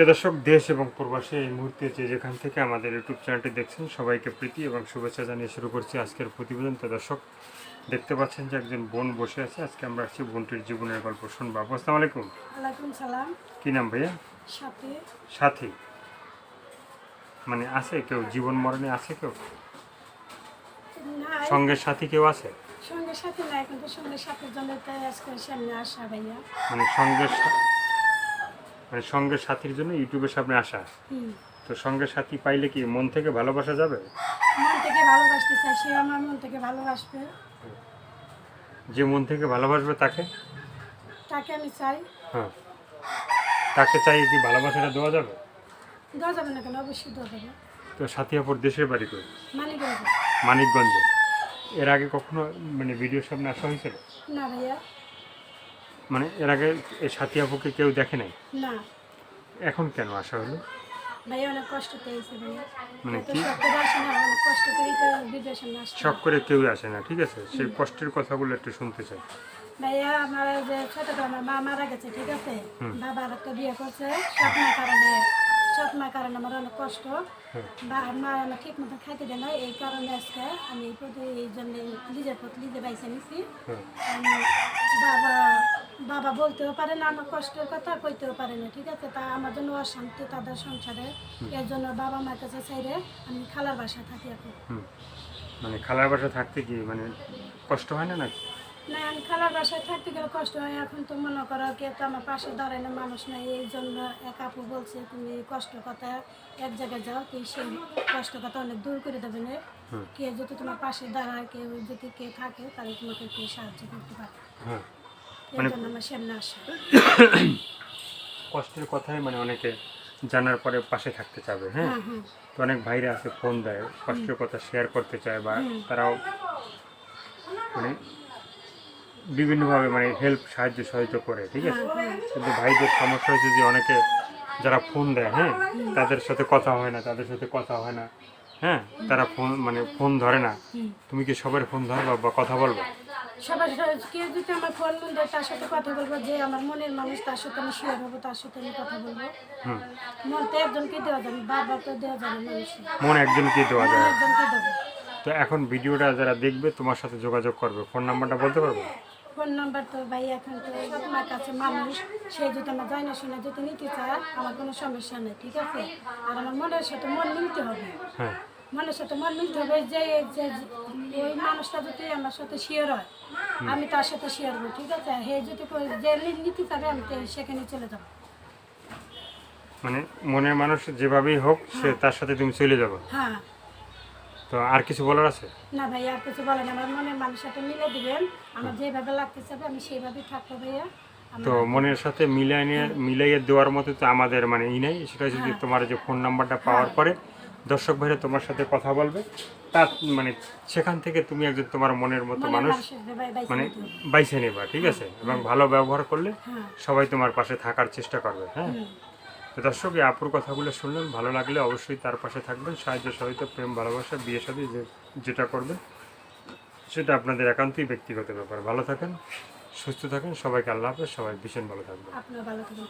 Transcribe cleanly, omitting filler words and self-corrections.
প্রিয় দর্শক, দেশ এবং প্রবাসী এই মুহূর্তে যে যেখান থেকে আমাদের ইউটিউব চ্যানেলটি দেখছেন সবাইকে প্রীতি এবং শুভেচ্ছা জানিয়ে শুরু করছি আজকের প্রতিবেদন। তো দর্শক, দেখতে পাচ্ছেন যে একজন বোন বসে আছে। আজকে আমরা আসছি বোনটির জীবনের গল্প শুনবো। আসসালামু আলাইকুম। ওয়ালাইকুম সালাম। কি নাম ভাইয়া? সাথে সাথী। মানে আছে কেউ জীবন মরণে আছে কেউ নাই, সঙ্গের সাথী কেউ আছে? সঙ্গে সাথে নাই, কিন্তু সঙ্গে সাথের জন্য তাই আজকে সামনে আসা ভাইয়া। মানে সঙ্গের সাথীর জন্য ইউটিউবের সামনে আসা। তো সঙ্গের সাথী পাইলে কি মন থেকে ভালোবাসা যাবে? মন থেকে ভালোবাসতে চাই, সে আমার মন থেকে ভালোবাসবে, যে মন থেকে ভালোবাসবে তাকে তাকে আমি চাই। হ্যাঁ, তাকে চাই কি ভালোবাসাটা দেওয়া যাবে? দেওয়া যাবে না কেন, অবশ্যই দেওয়া যাবে। তো সাথী আপুর দেশের বাড়ি কই? মানিকগঞ্জ। মানিকগঞ্জে। এর আগে কখনো মানে ভিডিওর সামনে আসা হয়েছিল? না ভাইয়া, মানে এর আগে এই সাথী আপুকে কেউ দেখে নাই? না এখন কেন আসা হলো? ভাইয়া, অনেক কষ্ট পেয়েছে ভাইয়া। মানে এত কি শখ করে আসে না, অনেক কষ্ট করেই তো বিদেশ সামনে আসছে। শখ করে কেউ আসে না, ঠিক আছে? সেই কষ্টের কথাগুলো একটু শুনতে চাই। ভাইয়া, আমার যে ছোটটা আমার মা মারা গেছে, ঠিক আছে, বাবা আর একটা বিয়ে করছে স্বপ্নার কারণে আমার অনেক কষ্ট। বা মা আমার ঠিক মতো খাইতে দেয় না, এই কারণে আজকে আমি এই জন্য নিজের পথ নিজে বাইছে নিছি। আমি বাবা বাবা বলতেও পারে না আমার কষ্টের কথা, কইতেও পারে না, ঠিক আছে। তা আমার জন্য অশান্তি তাদের সংসারে, এর জন্য বাবা মার কাছে চাইলে আমি খালার বাসায় থাকি এখন। মানে খালার বাসা থাকতে কি মানে কষ্ট হয় না নাকি? না, আমি খালার বাসায় থাকতে গেলে কষ্ট হয়। এখন তো মনে করো কে তো আমার পাশে দাঁড়ায় না, মানুষ নাই, এই জন্য এক আপু বলছে তুমি কষ্ট কথা এক জায়গায় যাও, তুই সেই কষ্ট কথা অনেক দূর করে দেবে না। কে যদি তোমার পাশে দাঁড়ায়, কেউ যদি কে থাকে, তাহলে তোমাকে কেউ সাহায্য করতে পারে। হ্যাঁ, এই জন্য আমার সামনে আসে। কষ্টের কথাই মানে অনেকে জানার পরে পাশে থাকতে চাবে। হ্যাঁ, তো অনেক ভাইরা আছে ফোন দেয়, কষ্টের কথা শেয়ার করতে চায়, বা তারাও মানে বিভিন্নভাবে মানে হেল্প সাহায্য সহায়তা করে, ঠিক আছে। কিন্তু ভাইদের সমস্যা হয়েছে যে অনেকে যারা ফোন দেয়, হ্যাঁ, তাদের সাথে কথা হয় না, হ্যাঁ, তারা ফোন ধরে না। তুমি কি সবার ফোন ধরবা বা কথা বলবো? সবার সাথে কেউ যদি আমার ফোন মন দেয়, তার সাথে কথা বলবো। যে আমার মনের মানুষ, তার সাথে আমি শেয়ার হবো, তার সাথে আমি কথা বলবো। মন তো একজনকে দেওয়া যাবে, বারবার তো দেওয়া যাবে মানুষ, মন একজনকে দেওয়া যায়। একজনকে দেবো। তো এখন ভিডিওটা যারা দেখবে তোমার সাথে যোগাযোগ করবে, ফোন নাম্বারটা বলতে পারবে? ফোন নাম্বার তো ভাই এখন তো আমার কাছে মানুষ, সে যদি আমার যায় না শুনে যদি নিতে চায়, আমার কোনো সমস্যা নেই, ঠিক আছে। আর আমার মনের সাথে মন মিলতে হবে। হ্যাঁ, মনের সাথে মন মিলতে হবে। যে যে ওই মানুষটা যদি আমার সাথে শেয়ার হয়, আমি তার সাথে শেয়ার হবো, ঠিক আছে। হে যদি যে নিতে চাবে, আমি তো সেখানে চলে যাবো। মানে মনের মানুষ যেভাবেই হোক সে তার সাথে তুমি চলে যাবে। হ্যাঁ। তো আর কিছু বলার আছে? না ভাইয়া, আর কিছু বলেন। আমার মনের মানুষের সাথে মিলে দিবেন, আমার যেভাবে লাগতে চাবে আমি সেইভাবেই থাকবো ভাইয়া। তো মনের সাথে মিলাইয়ে দেওয়ার মতো তো আমাদের মানে নেই। সেটা যদি তোমার যে ফোন নাম্বারটা পাওয়ার পরে দর্শক ভাইরা তোমার সাথে কথা বলবে, তার মানে সেখান থেকে তুমি একজন তোমার মনের মতো মানুষ মানে বাইছে নেবা, ঠিক আছে। এবং ভালো ব্যবহার করলে সবাই তোমার পাশে থাকার চেষ্টা করবে। হ্যাঁ, তো দর্শক, এই আপুর কথাগুলো শুনলেন, ভালো লাগলে অবশ্যই তার পাশে থাকবেন। সাহায্য সহায়তা, প্রেম, ভালোবাসা, বিয়ে শাদী যেটা করবেন সেটা আপনাদের একান্তই ব্যক্তিগত ব্যাপার। ভালো থাকেন, সুস্থ থাকেন, সবাইকে আল্লাহ হাফেজ। সবাই ভীষণ ভালো থাকবেন। আপনার ভালো থাকবেন।